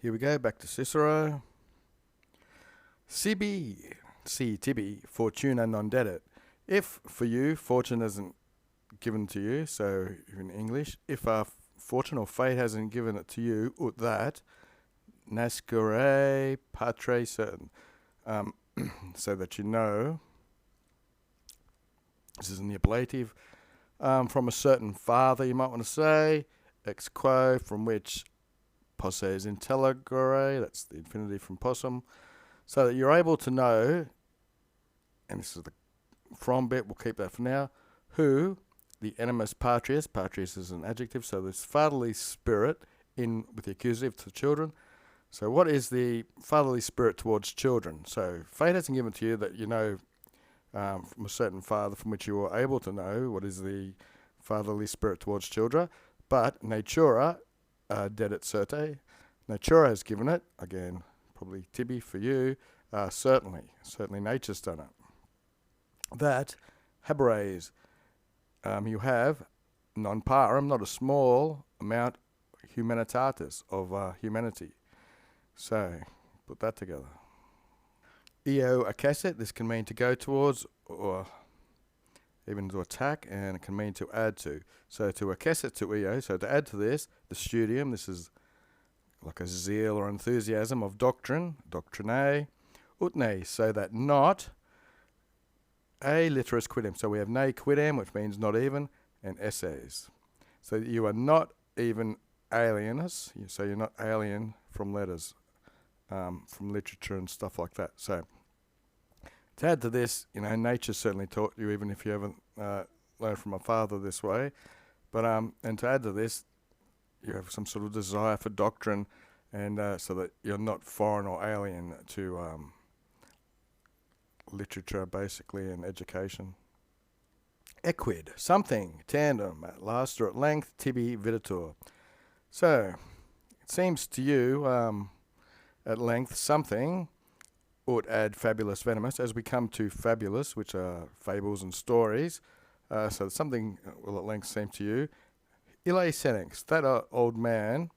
Here we go, back to Cicero. Sibi, si tibi, fortuna non dedit. If for you, fortune isn't given to you, so in English, if fortune or fate hasn't given it to you, ut that, nascere patre certain. So that you know, this is in the ablative, from a certain father, you might want to say, ex quo, from which posse is intelligere, that's the infinitive from possum, so that you're able to know, and this is the from bit, we'll keep that for now, who the animus patrius is an adjective, so this fatherly spirit in with the accusative to children. So what is the fatherly spirit towards children? So fate hasn't given to you that you know from a certain father from which you are able to know what is the fatherly spirit towards children, but natura dedit certe, natura has given it, again probably tibi for you, certainly nature's done it. That haberes, you have non parum, not a small amount, humanitatis, of humanity. So, put that together. Eo acessit, this can mean to go towards, or even to attack, and it can mean to add to. So to acessit to eo, so to add to this, the studium, this is like a zeal or enthusiasm of doctrine, doctrinae, utne, so that not a literis quidem. So we have ne quidem, which means not even, and essays. So you are not even alienus, so you're not alien from letters, from literature and stuff like that. So to add to this, nature certainly taught you, even if you haven't learned from a father this way. But and to add to this, you have some sort of desire for doctrine, and so that you're not foreign or alien to literature, basically, and education. Equid, something, tandem, at last or at length, tibi videtur. So, it seems to you, at length, something, ut ad fabulous venomous, as we come to fabulous, which are fables and stories. So something will at length seem to you. Ille senex, that old man,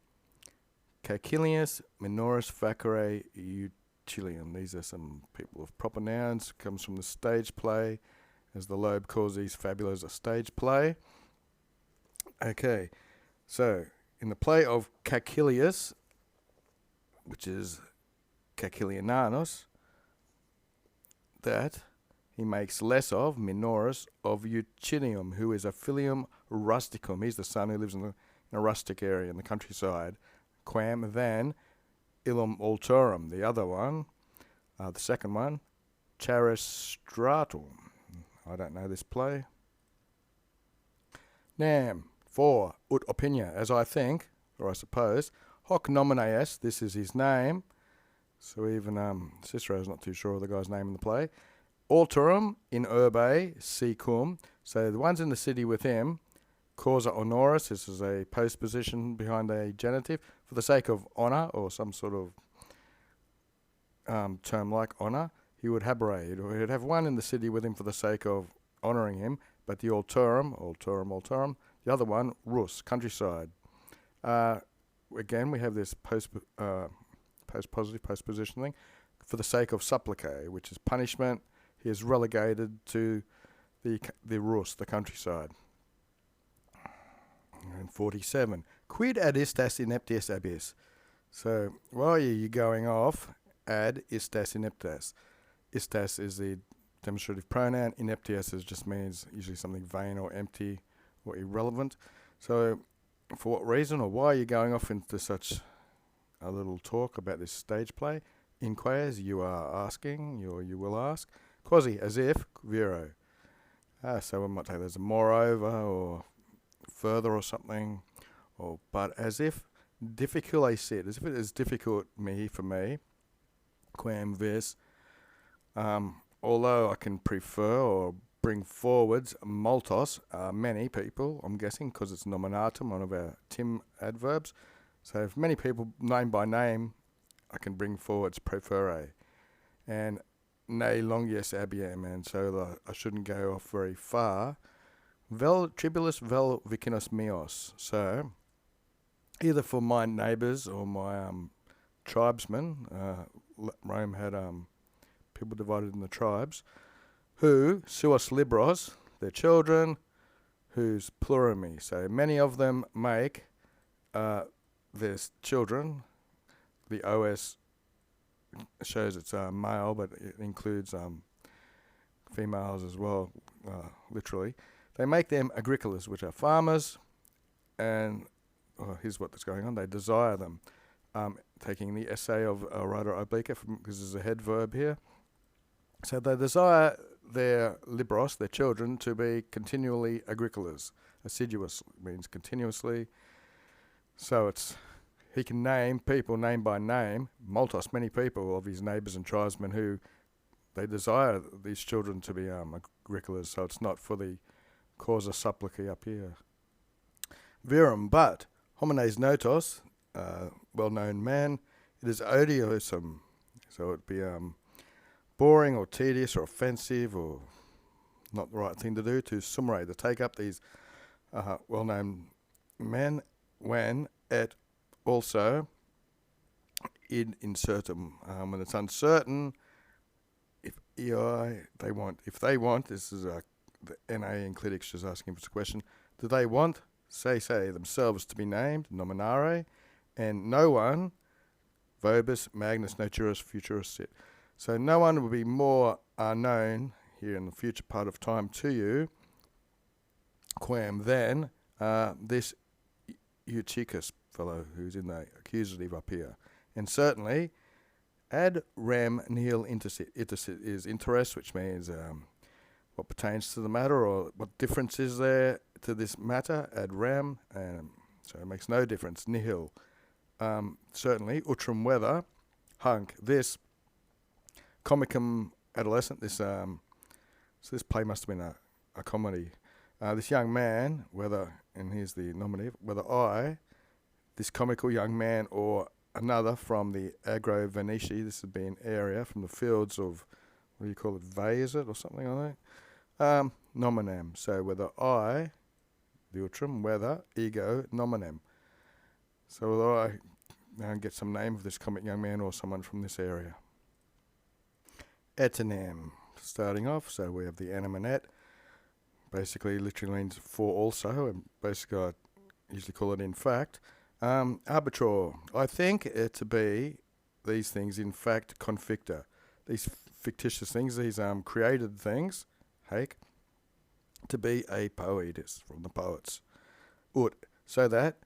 Cacilius minoris facere utilium. These are some people of proper nouns. Comes from the stage play, as the Loeb calls these fabulas a stage play. Okay, so in the play of Cacilius, which is Cacilianus, that he makes less of, minoris, of Eutinium, who is a filium rusticum. He's the son who lives in a rustic area in the countryside. Quam, than illum alterum, the other one, the second one, charistratum. I don't know this play. Nam, for, ut opinia, as I think, or I suppose, hoc nomine est, this is his name. So even Cicero's not too sure of the guy's name in the play. Alterum in urbe sicum, so the ones in the city with him, causa honoris, this is a postposition behind a genitive, for the sake of honour, or some sort of term like honour, he would habere, or he'd have one in the city with him for the sake of honouring him, but the alterum, the other one, rus, countryside. Again, we have this post-positive, post-position thing, for the sake of supplicae, which is punishment. He is relegated to the rus, the countryside. And 47. Quid ad istas ineptius abis? So, while you're going off, ad istas ineptas. Istas is the demonstrative pronoun. Ineptius just means usually something vain or empty or irrelevant. So, for what reason or why are you going off into such a little talk about this stage play? Inquires, you are asking, or you will ask. Quasi, as if, vero. So we might say there's a moreover, or further, or something, or but as if, difficult sit, as if it is difficult for me, quam vis, although I can prefer or bring forwards multos, many people, I'm guessing, because it's nominatum, one of our Tim adverbs. So if many people, name by name, I can bring forwards preferre. And ne longius abiem, and so I shouldn't go off very far. Vel tribulus vel vicinus meos. So either for my neighbours or my tribesmen. Rome had people divided in the tribes, who suos libros, their children, whose plurimi. So many of them make their children. The OS shows it's male, but it includes females as well, literally. They make them agricolas, which are farmers, and here's what's going on. They desire them. Taking the essay of writer Oblique, because there's a head verb here. So they desire their libros, their children, to be continually agricolas. Assiduous means continuously. So he can name people name by name, multos, many people of his neighbours and tribesmen who they desire these children to be agricolas. So it's not for the causa supplici up here. Virum, but homines notos, well-known man, it is odiosum. So it'd be boring or tedious or offensive or not the right thing to do to sumere, to take up these well-known men when et also in incertum, when it's uncertain, if they want, this is the NA in Clitics just asking for this question, do they want, say themselves to be named, nominare, and no one, vobis, magnus, naturus, futurus sit. So no one will be more known here in the future part of time to you, quam, than this Eutychus fellow who's in the accusative up here. And certainly, ad rem nihil intersit. Intersit is interest, which means what pertains to the matter or what difference is there to this matter, ad rem, so it makes no difference, nihil. Certainly, utrum weather, hunk, this comicum adolescent, so this play must have been a comedy. This young man, whether, and here's the nominative, whether this comical young man or another from the Agro Veneti, this would be an area from the fields of, what do you call it, Vey, is it, or something like that? Nominem. So whether the utrum, whether, ego, nominem. So whether I get some name of this comic young man or someone from this area. Etonym, starting off, so we have the anonym et, basically literally means for also, and basically I usually call it in fact. Arbitro, I think it to be these things in fact conficta, these fictitious things, these created things, hake, to be a poetis, from the poets. Ut, so that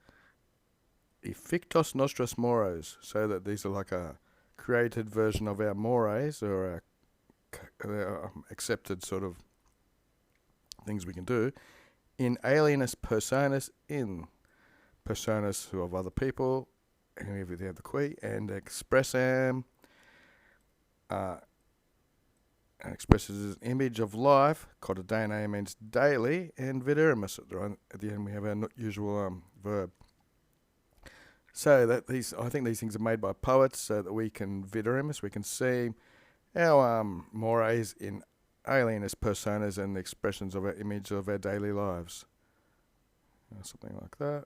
fictos nostros mores, so that these are like a created version of our mores, or our accepted sort of things we can do, in alienus personas, in personas who of other people, and we have the qui, and expressam, expresses an image of life, quotidianae means daily, and viderimus, at the end we have our usual verb. So that I think these things are made by poets so that we can viderimus, we can see our mores in alienus personas and the expressions of our image of our daily lives. Something like that.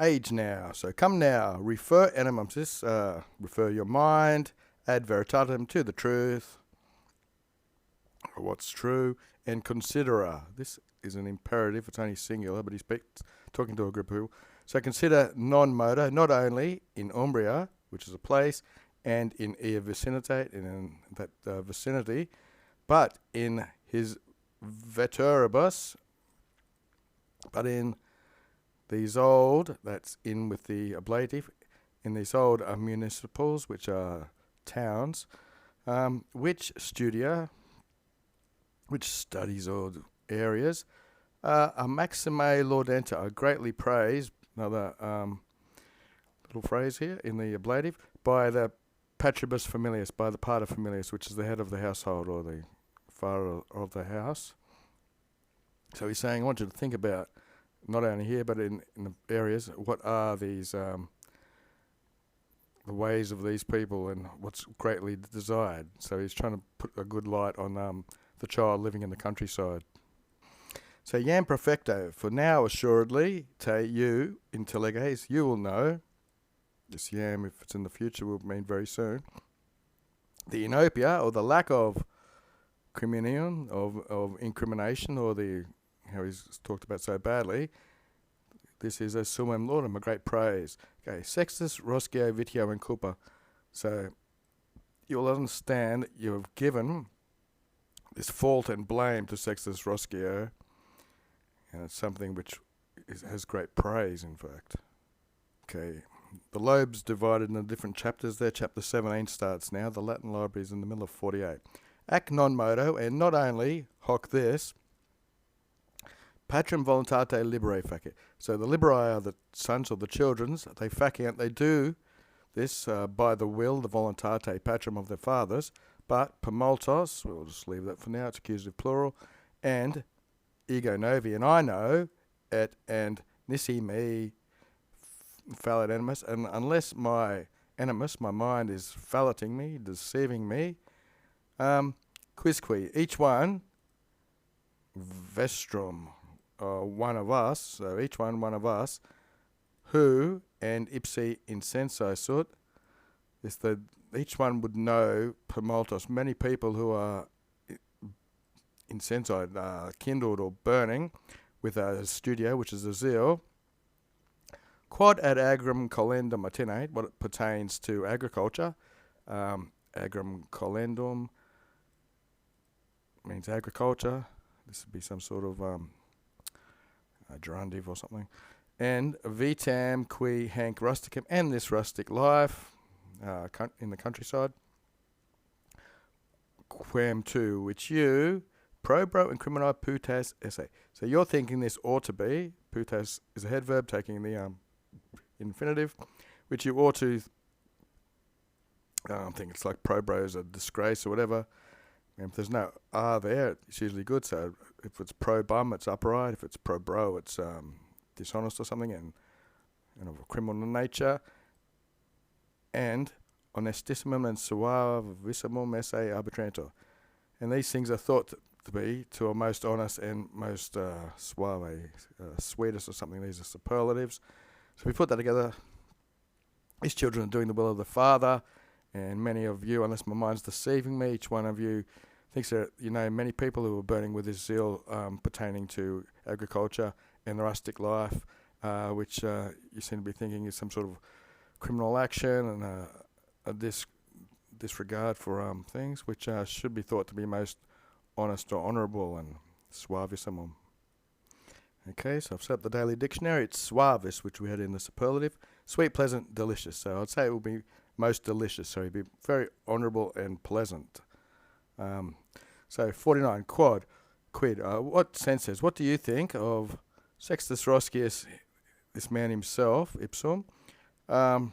Age now. So come now. Refer animumsis. Refer your mind. Ad veritatem, to the truth. Or what's true. And considera. This is an imperative. It's only singular, but he's talking to a group of people. So consider non-moda, not only in Umbria, which is a place, and in ea vicinitate, in that vicinity, but in his veturibus, but in these old, that's in with the ablative, in these old municipals, which are towns, which studies old areas, a maxime laudenta, are greatly praised, another little phrase here in the ablative, by the patribus familius, by the pater familius, which is the head of the household or the father of the house. So he's saying, I want you to think about, not only here, but in the areas, what are these, the ways of these people and what's greatly desired. So he's trying to put a good light on the child living in the countryside. So Yam perfecto, for now assuredly, te you, intelleges, you will know, This yam, if it's in the future, will mean very soon. The inopia, or the lack of crimination, of incrimination, or the how he's talked about so badly. This is a summum laudum, a great praise. Okay, sextus roscio vitio and culpa. So you'll understand that you have given this fault and blame to Sextus Roscio, and it's something which has great praise, in fact. Okay, the lobe's divided into different chapters there. Chapter 17 starts now. The Latin library is in the middle of 48. Ac non modo, and not only hoc this, patrum voluntate libere facit. So the liberi are the sons or the children's. They faciant, they do this by the will, the voluntate patrum of their fathers, but per multos, we'll just leave that for now, it's accusative plural, and ego novi, and I know, et and nisi me fallit animus, and unless my animus, my mind, is fallating me, deceiving me, quisque, each one, vestrum, one of us, so each one of us, who, and ipsi incenso sut, is that each one would know per multos, many people who are incenso, kindled or burning with a studio, which is a zeal, quod ad agrum collendum attenate, what pertains to agriculture, agrum collendum means agriculture, this would be some sort of gerundive or something, and vitam qui hanc rusticum, and this rustic life in the countryside, quem tu, which you, probro and crimini putes esse. So you're thinking this ought to be, putes is a head verb taking the infinitive, which you ought to, I think it's like probro is a disgrace or whatever. And if there's no R there, it's usually good. So if it's pro bum, it's upright. If it's pro bro, it's dishonest or something and of a criminal nature. And honestissimum and suavissimum esse arbitrantur. And these things are thought to be to a most honest and most suave, sweetest or something. These are superlatives. So we put that together. These children are doing the will of the Father, and many of you, unless my mind's deceiving me, each one of you thinks that you know many people who are burning with this zeal pertaining to agriculture and the rustic life, which you seem to be thinking is some sort of criminal action and a disregard for things which should be thought to be most honest or honourable and suavissimum. Okay, so I've set up the daily dictionary. It's suavis, which we had in the superlative. Sweet, pleasant, delicious. So I'd say it will be most delicious. So it'd be very honourable and pleasant. So 49, quid. What senses? What do you think of Sextus Roscius, this man himself, ipsum, in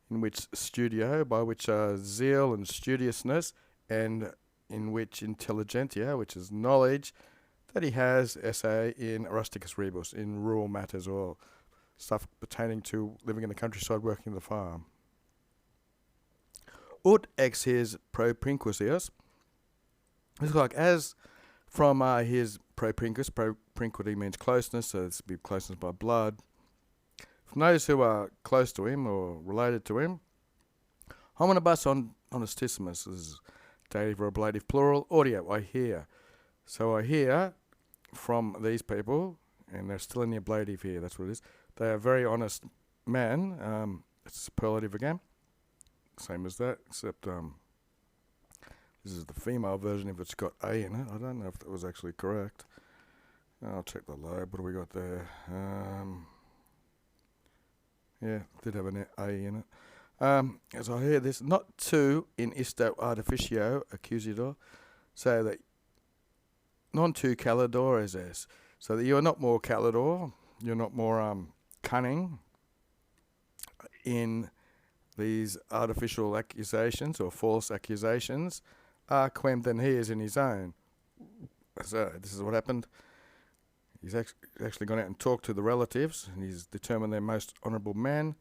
which studio, by which zeal and studiousness, and in which intelligentia, which is knowledge, that he has esse in rusticus rebus, in rural matters or stuff pertaining to living in the countryside, working the farm. Ut ex his propinquisius, it's like as from his propinquus, propinquity means closeness, so it's be closeness by blood, from those who are close to him or related to him, hominibus honestissimus, this is dative or ablative plural, audio, I hear. So I hear from these people, and they're still in the ablative here, that's what it is. They are very honest men. It's superlative again, same as that, except this is the female version if it's got A in it. I don't know if that was actually correct. I'll check the lobe. What do we got there? Yeah, did have an A in it. As I hear this, not tu in isto artificio accusator, so that non tu calidor as es, so that you are not more calidor, you're not more cunning in these artificial accusations or false accusations, quem than he is in his own. So this is what happened. He's actually gone out and talked to the relatives, and he's determined they're most honourable men,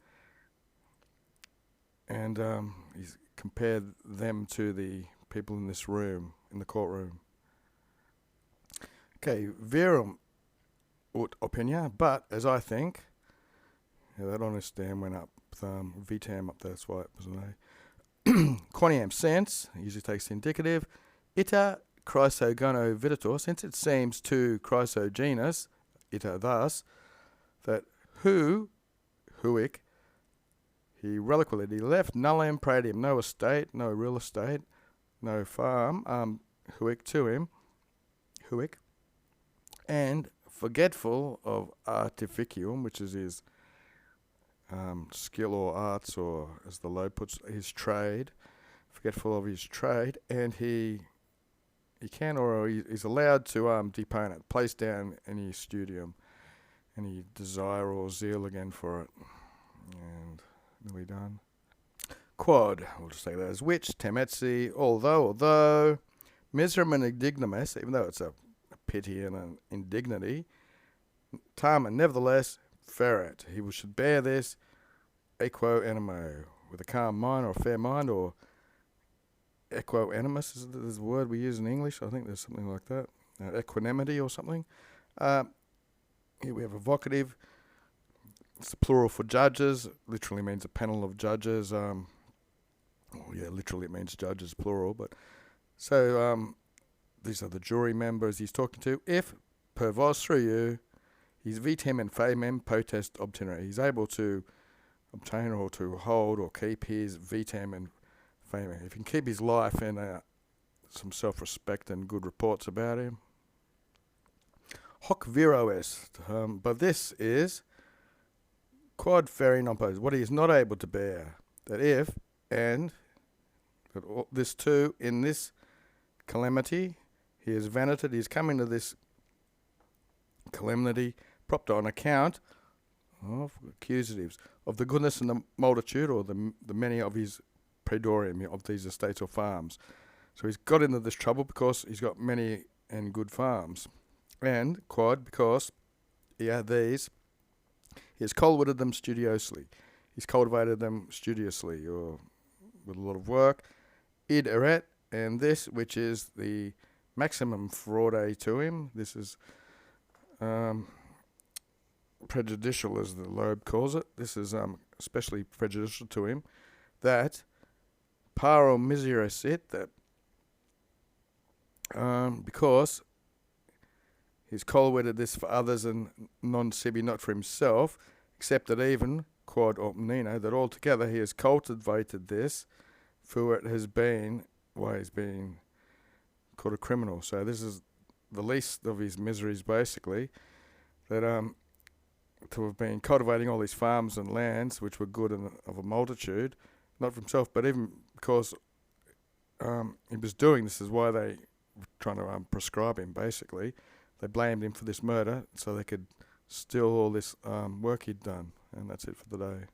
and he's compared them to the people in this room, in the courtroom. Okay, virum ut opinia, but as I think, that honest dam went up with vitam up there, that's why it was an A. Quoniam sense, usually takes the indicative. Ita chrysogono viditor, since it seems to chrysogenus, ita thus, that huic, he reliquity left nullum pradium, no estate, no real estate, no farm, huic to him, huic, and forgetful of artificium, which is his skill or arts, or as the Loeb puts, his trade, forgetful of his trade, and he can, or he's allowed to depone it, place down any studium, any desire or zeal again for it. And nearly done. Quod, we'll just say that as which, temetsi, although, miserum and indignimus, even though it's a pity and an indignity, Tama, nevertheless, ferret, he should bear this, equo animo, with a calm mind or a fair mind, or equo animus is the word we use in English. I think there's something like that. Equanimity or something. Here we have a vocative. It's the plural for judges. Literally means a panel of judges. Literally it means judges, plural. But so these are the jury members he's talking to. If per vos through you, he's vitem and famem potest obtenere. He's able to obtain or to hold or keep his vitem and famem. If he can keep his life and some self-respect and good reports about him. Hoc viro est. But this is quod feri non potest, what he is not able to bear. That if, and that this too, in this calamity, he is vanited, he is coming to this calamity, propped on account of accusatives, of the goodness and the multitude, or the many of his praedorium, of these estates or farms. So he's got into this trouble because he's got many and good farms. And, quod, because he had these, he has cultivated them studiously. He's cultivated them studiously, or with a lot of work. Id eret, and this, which is the maximum fraude to him, this is prejudicial, as the Loeb calls it. This is especially prejudicial to him, that paro misera sit, that because he's cultivated this for others and non sibi, not for himself, except that even, quod omnino, that altogether he has cultivated this, for it has been, why he's been called a criminal. So this is the least of his miseries, basically, that to have been cultivating all these farms and lands, which were good and of a multitude, not for himself, but even because he was doing this, is why they were trying to prescribe him, basically. They blamed him for this murder so they could steal all this work he'd done. And that's it for the day.